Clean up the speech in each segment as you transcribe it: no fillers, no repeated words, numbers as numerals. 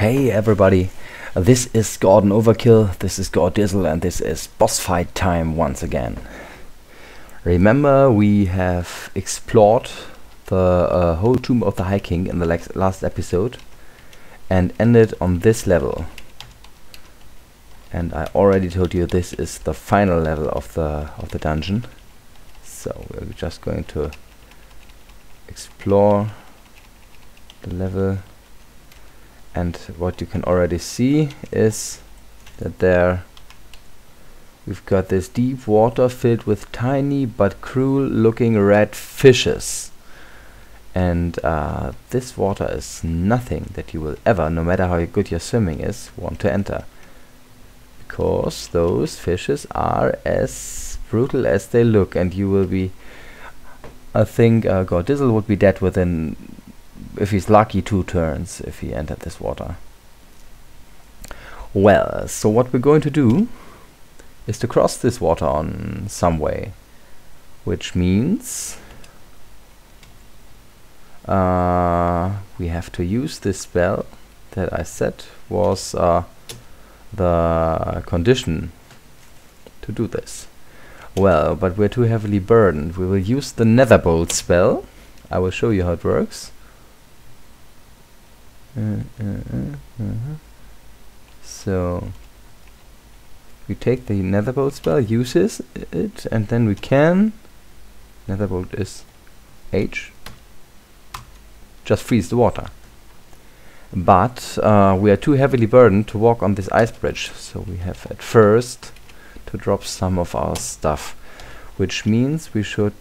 Hey everybody, this is Gordon Overkill, this is Gordizzl, and this is boss fight time once again. Remember, we have explored the whole Tomb of the High King in the last episode and ended on this level. And I already told you this is the final level of the dungeon. So we're just going to explore the level. And what you can already see is that there we've got this deep water filled with tiny but cruel looking red fishes. And this water is nothing that you will ever, no matter how good your swimming is, want to enter. Because those fishes are as brutal as they look, and you will be, I think Gordizzl would be dead within, if he's lucky, 2 turns if he entered this water. Well, so what we're going to do is to cross this water on some way, which means we have to use this spell that I said was the condition to do this. Well, but we're too heavily burdened. We will use the Netherbolt spell. I will show you how it works. So we take the Netherbolt spell, uses it, and then we can, Netherbolt is H, just freeze the water. But we are too heavily burdened to walk on this ice bridge, so we have at first to drop some of our stuff, which means we should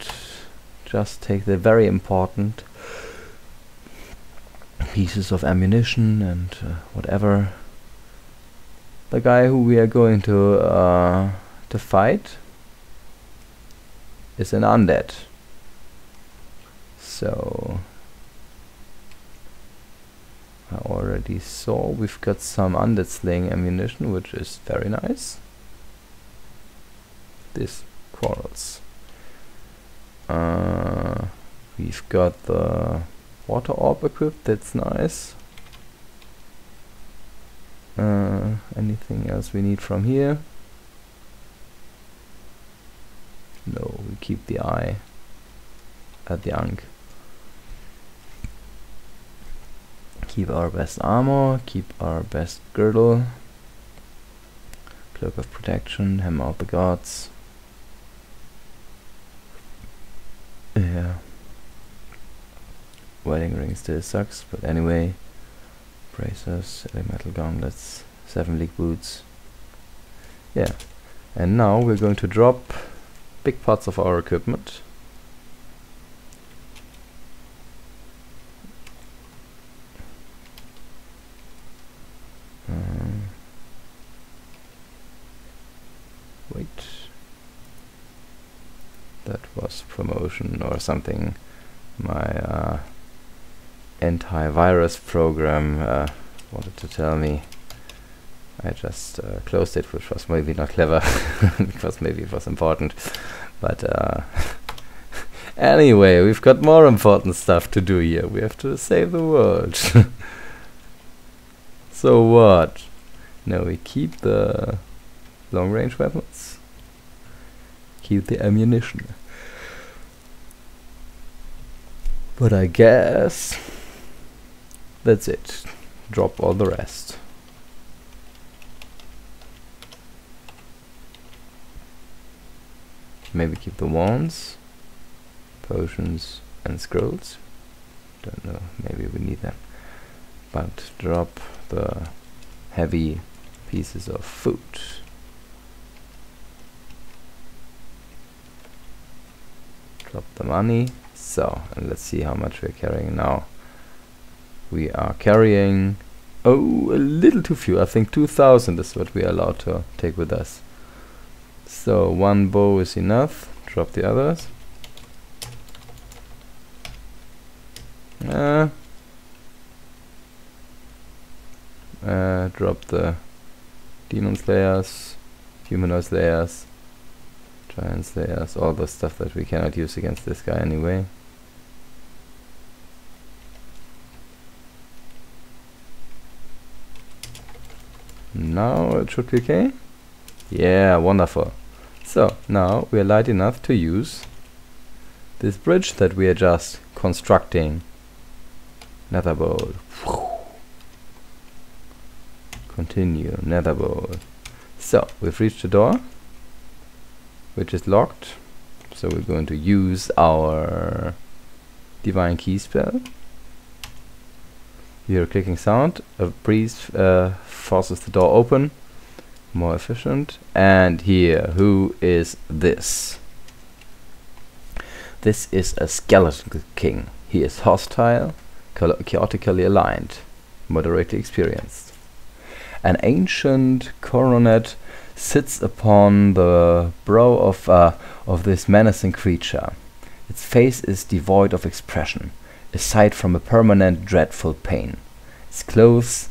just take the very important pieces of ammunition and whatever. The guy who we are going to fight is an undead, so I already saw we've got some undead slaying ammunition, which is very nice. This quarrels. We've got the water orb equipped, that's nice. Anything else we need from here? No, we keep the eye at the Ankh. Keep our best armor, keep our best girdle, cloak of protection, hammer out the gods. Yeah. Wedding ring still sucks, but anyway. Bracers, metal gauntlets, 7 league boots. Yeah. And now we're going to drop big parts of our equipment. Wait. That was promotion or something. My antivirus program wanted to tell me. I just closed it, which was maybe not clever because maybe it was important, but anyway, we've got more important stuff to do here. We have to save the world. So what? No, we keep the long range weapons, keep the ammunition, but I guess that's it. Drop all the rest. Maybe keep the wands, potions, and scrolls. Don't know, maybe we need them. But drop the heavy pieces of food. Drop the money. So, and let's see how much we're carrying now. We are carrying, oh, a little too few. I think 2,000 is what we are allowed to take with us. So 1 bow is enough. Drop the others. Drop the demon slayers, humanoid slayers, giant slayers, all the stuff that we cannot use against this guy anyway. Now it should be okay. Yeah, wonderful. So now we are light enough to use this bridge that we are just constructing. Nether bowl. Continue, nether bowl. So we've reached the door, which is locked. So we're going to use our divine key spell. You hear a clicking sound. A breeze forces the door open. More efficient. And here, who is this? This is a Skeletal King. He is hostile, chaotically aligned, moderately experienced. An ancient coronet sits upon the brow of this menacing creature. Its face is devoid of expression, aside from a permanent dreadful pain. Its clothes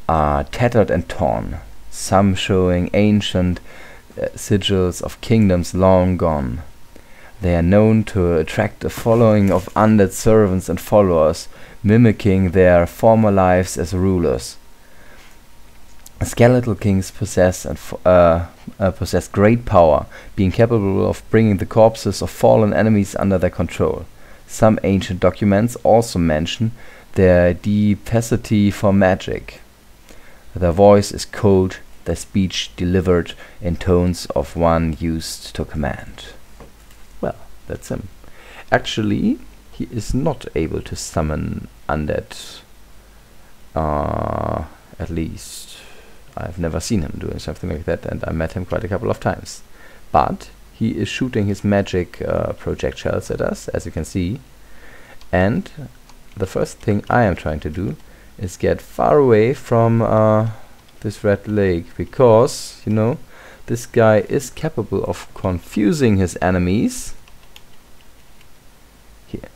are tattered and torn, some showing ancient sigils of kingdoms long gone. They are known to attract a following of undead servants and followers, mimicking their former lives as rulers. Skeletal Kings possess great power, being capable of bringing the corpses of fallen enemies under their control. Some ancient documents also mention their capacity for magic. Their voice is cold, their speech delivered in tones of one used to command. Well, that's him. Actually, he is not able to summon undead. At least I've never seen him doing something like that, and I met him quite a couple of times. But he is shooting his magic projectiles at us, as you can see. And the first thing I am trying to do is get far away from this red lake, because, you know, this guy is capable of confusing his enemies. Here,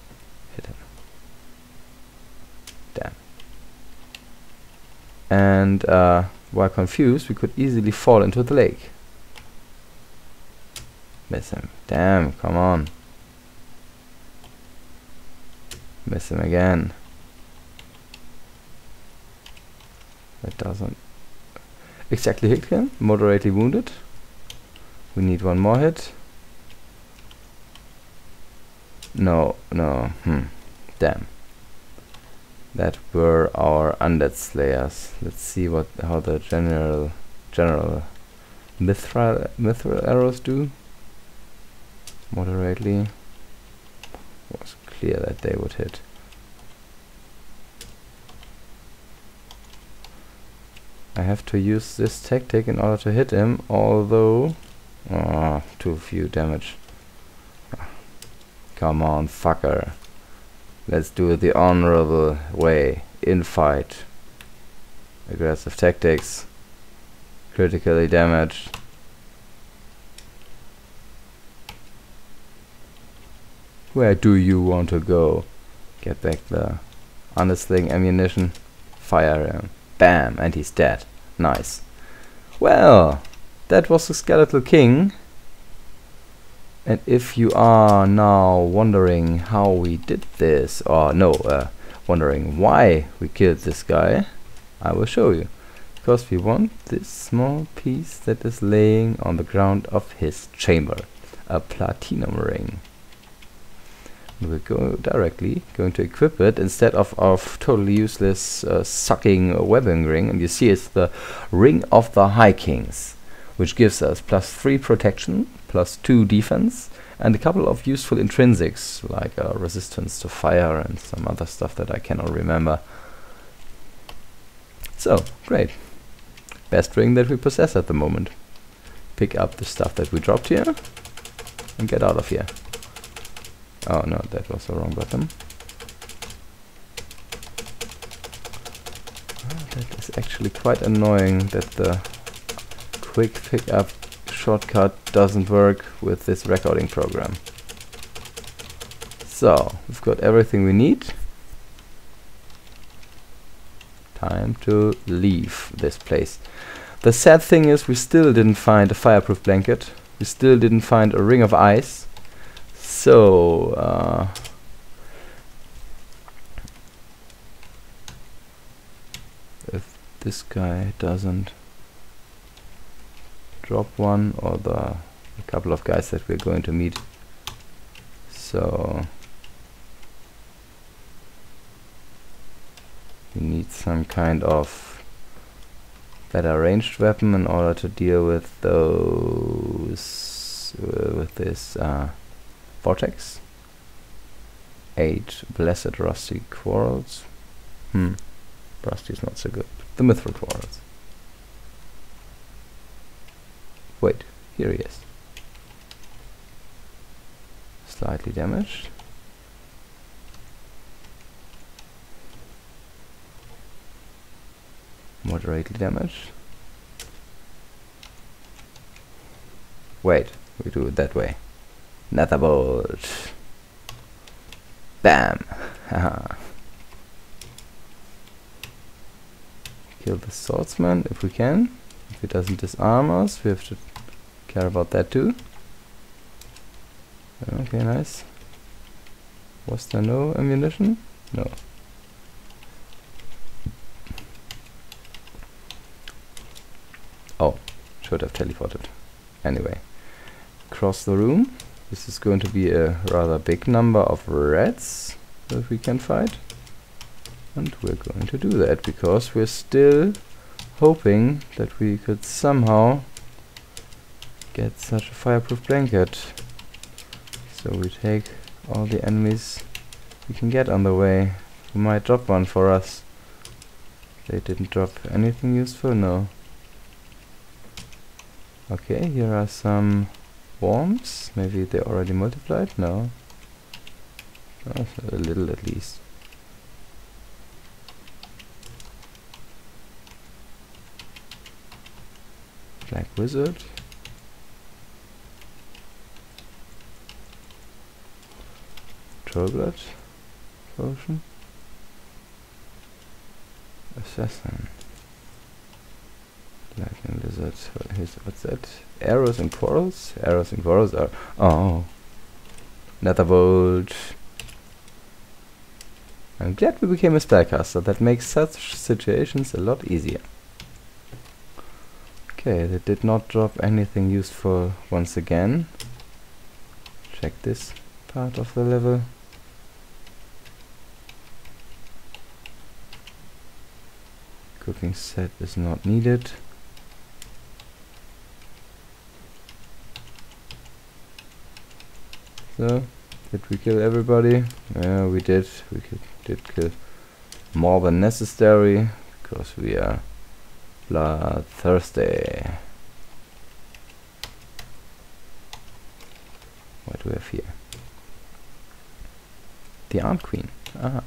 hit him. Damn. And while confused, we could easily fall into the lake. Miss him. Damn, come on. Miss him again. That doesn't exactly hit him. Moderately wounded. We need one more hit. No. Damn. That were our undead slayers. Let's see how the general mithril arrows do. Moderately. It was clear that they would hit. I have to use this tactic in order to hit him, although too few damage. Come on, fucker. Let's do it the honorable way. In fight. Aggressive tactics. Critically damaged. Where do you want to go? Get back the undersling ammunition. Fire him. Bam! And he's dead. Nice. Well, that was the Skeletal King. And if you are now wondering how we did this, or no, wondering why we killed this guy, I will show you. Because we want this small piece that is laying on the ground of his chamber. A platinum ring. We're going to equip it instead of totally useless sucking webbing ring. And you see it's the Ring of the High Kings, which gives us +3 protection, +2 defense, and a couple of useful intrinsics like resistance to fire and some other stuff that I cannot remember. So, great. Best ring that we possess at the moment. Pick up the stuff that we dropped here and get out of here. Oh no, that was the wrong button. That is actually quite annoying that the quick pickup shortcut doesn't work with this recording program. So, we've got everything we need. Time to leave this place. The sad thing is we still didn't find a fireproof blanket. We still didn't find a ring of ice. So, if this guy doesn't drop one, or a couple of guys that we're going to meet. So we need some kind of better ranged weapon in order to deal with those with this vortex. 8 blessed rusty quarrels. Rusty is not so good. The mithril quarrels. Wait, here he is. Slightly damaged. Moderately damaged. Wait, we do it that way. Netherbolt. Bam! Haha. Kill the swordsman if we can. If he doesn't disarm us, we have to care about that too. Okay, nice. Was there no ammunition? No. Oh, should have teleported. Anyway, across the room. This is going to be a rather big number of rats that we can fight. And we're going to do that because we're still hoping that we could somehow get such a fireproof blanket. So we take all the enemies we can get on the way. Who might drop one for us. They didn't drop anything useful? No. Okay, here are some worms. Maybe they already multiplied? No. Oh, a little at least. Black wizard. Trollblood potion. Assassin. Lightning lizard. What's that? Arrows and quarrels? Arrows and quarrels are... Oh. Netherbolt. I'm glad we became a spellcaster. That makes such situations a lot easier. Okay, they did not drop anything useful once again. Check this part of the level. Cooking set is not needed. So, did we kill everybody? Yeah, we did. We did kill more than necessary because we are bloodthirsty. What do we have here? The Ant Queen. Aha.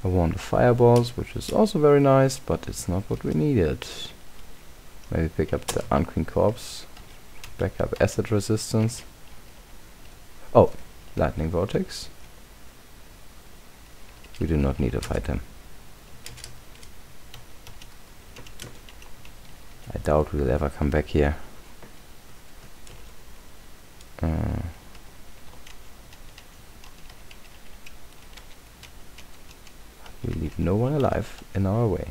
I want the fireballs, which is also very nice, but it's not what we needed. Maybe pick up the Ant Queen corpse. Back up acid resistance. Oh, lightning vortex. We do not need to fight him. I doubt we'll ever come back here. We leave no one alive in our way.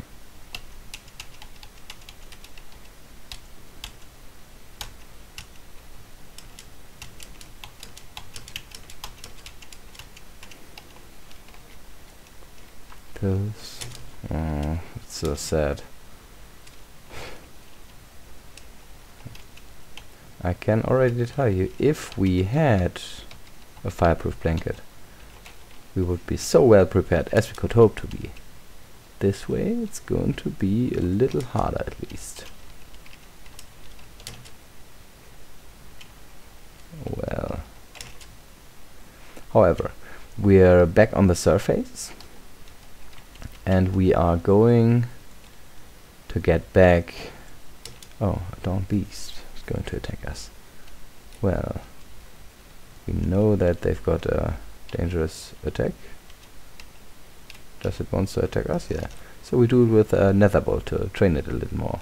Pills. Oh, it's so sad. I can already tell you, if we had a fireproof blanket, we would be so well prepared as we could hope to be. This way it's going to be a little harder at least. Well. However, we're back on the surface and we are going to get back. Oh, a dawn beast is going to attack us. Well, we know that they've got a dangerous attack. Does it want to attack us? Yeah. So we do it with a netherbolt to train it a little more.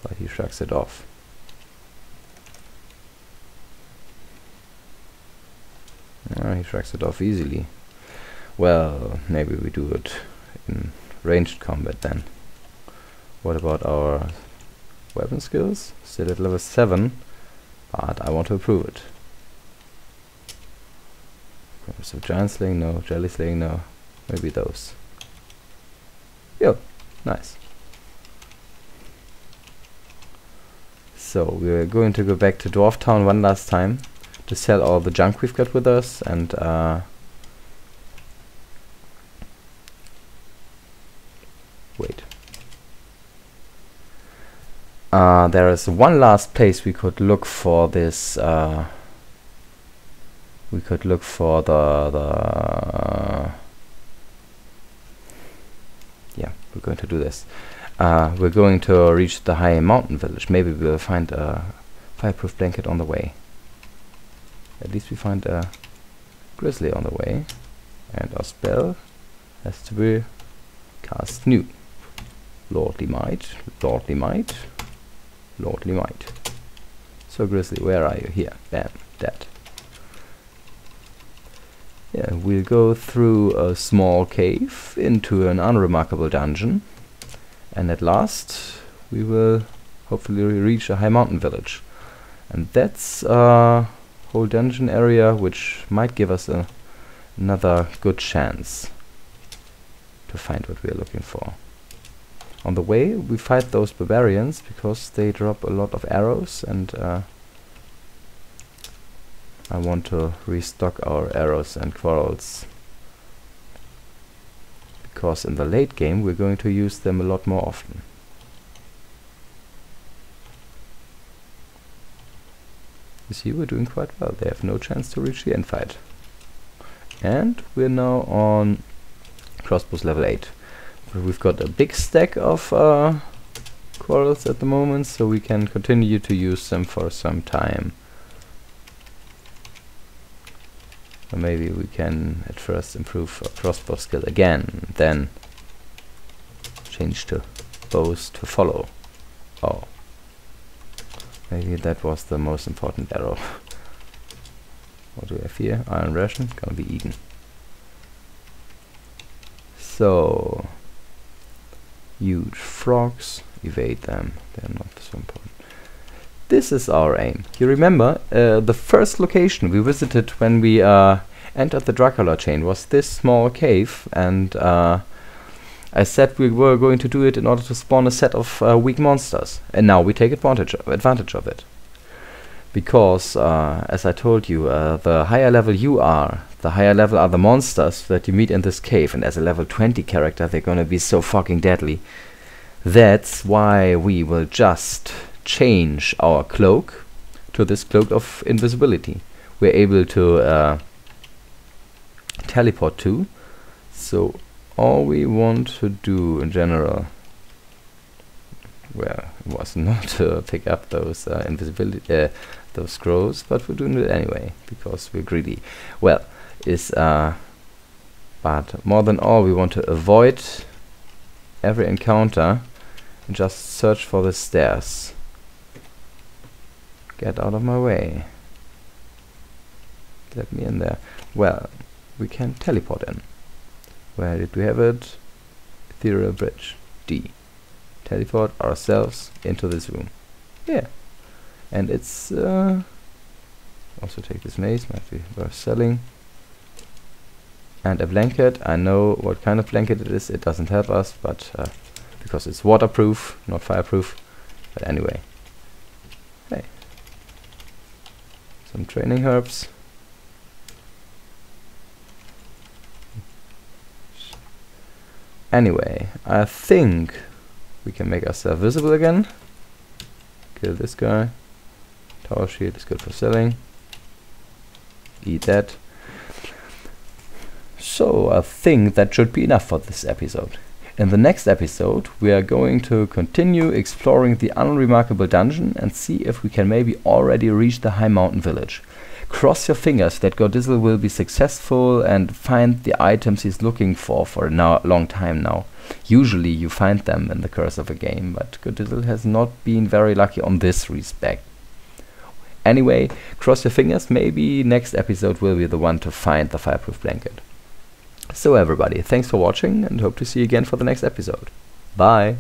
But he shrugs it off. He tracks it off easily. Well, maybe we do it in ranged combat then. What about our weapon skills? Still at level 7, but I want to improve it. So giant slaying, no. Jelly slaying, no. Maybe those. Yo, nice. So we're going to go back to Dwarf Town one last time to sell all the junk we've got with us, and wait. There is one last place we could look for this. We could look for yeah, we're going to do this. We're going to reach the high mountain village. Maybe we'll find a fireproof blanket on the way. At least we find a grizzly on the way. And our spell has to be cast new. Lordly might, lordly might, lordly might. So grizzly, where are you? Here, bam, dead. Yeah, we'll go through a small cave into an unremarkable dungeon. And at last, we will hopefully reach a high mountain village. And that's a whole dungeon area which might give us another good chance to find what we are looking for. On the way, we fight those barbarians because they drop a lot of arrows, and I want to restock our arrows and quarrels. Because in the late game we're going to use them a lot more often. You see, we're doing quite well. They have no chance to reach the end fight. And we're now on crossbows level 8. But we've got a big stack of quarrels at the moment, so we can continue to use them for some time. Or maybe we can at first improve our crossbow skill again, then change to bows to follow. Oh, maybe that was the most important arrow. What do we have here? Iron ration, gonna be eaten. So, huge frogs, evade them, they're not so important. This is our aim. You remember, the first location we visited when we entered the Dracula chain was this small cave, and I said we were going to do it in order to spawn a set of weak monsters, and now we take advantage of it. Because, as I told you, the higher level you are, the higher level are the monsters that you meet in this cave, and as a level 20 character they're gonna be so fucking deadly. That's why we will just change our cloak to this cloak of invisibility. We're able to teleport to, so all we want to do in general, well, was not to pick up those invisibility those scrolls, but we're doing it anyway because we're greedy. Well, is but more than all, we want to avoid every encounter and just search for the stairs. Get out of my way. Let me in there. Well, we can teleport in. Where did we have it? Ethereal bridge. D. Teleport ourselves into this room. Yeah. And it's also take this mace, might be worth selling. And a blanket. I know what kind of blanket it is. It doesn't help us, but because it's waterproof, not fireproof. But anyway. Hey. Some training herbs. Anyway, I think we can make ourselves visible again. Kill this guy. Tower shield is good for selling. Eat that. So I think that should be enough for this episode. In the next episode we are going to continue exploring the unremarkable dungeon and see if we can maybe already reach the high mountain village. Cross your fingers that Gordizzl will be successful and find the items he's looking for a long time now. Usually you find them in the course of a game, but Gordizzl has not been very lucky on this respect. Anyway, cross your fingers, maybe next episode will be the one to find the fireproof blanket. So everybody, thanks for watching and hope to see you again for the next episode. Bye!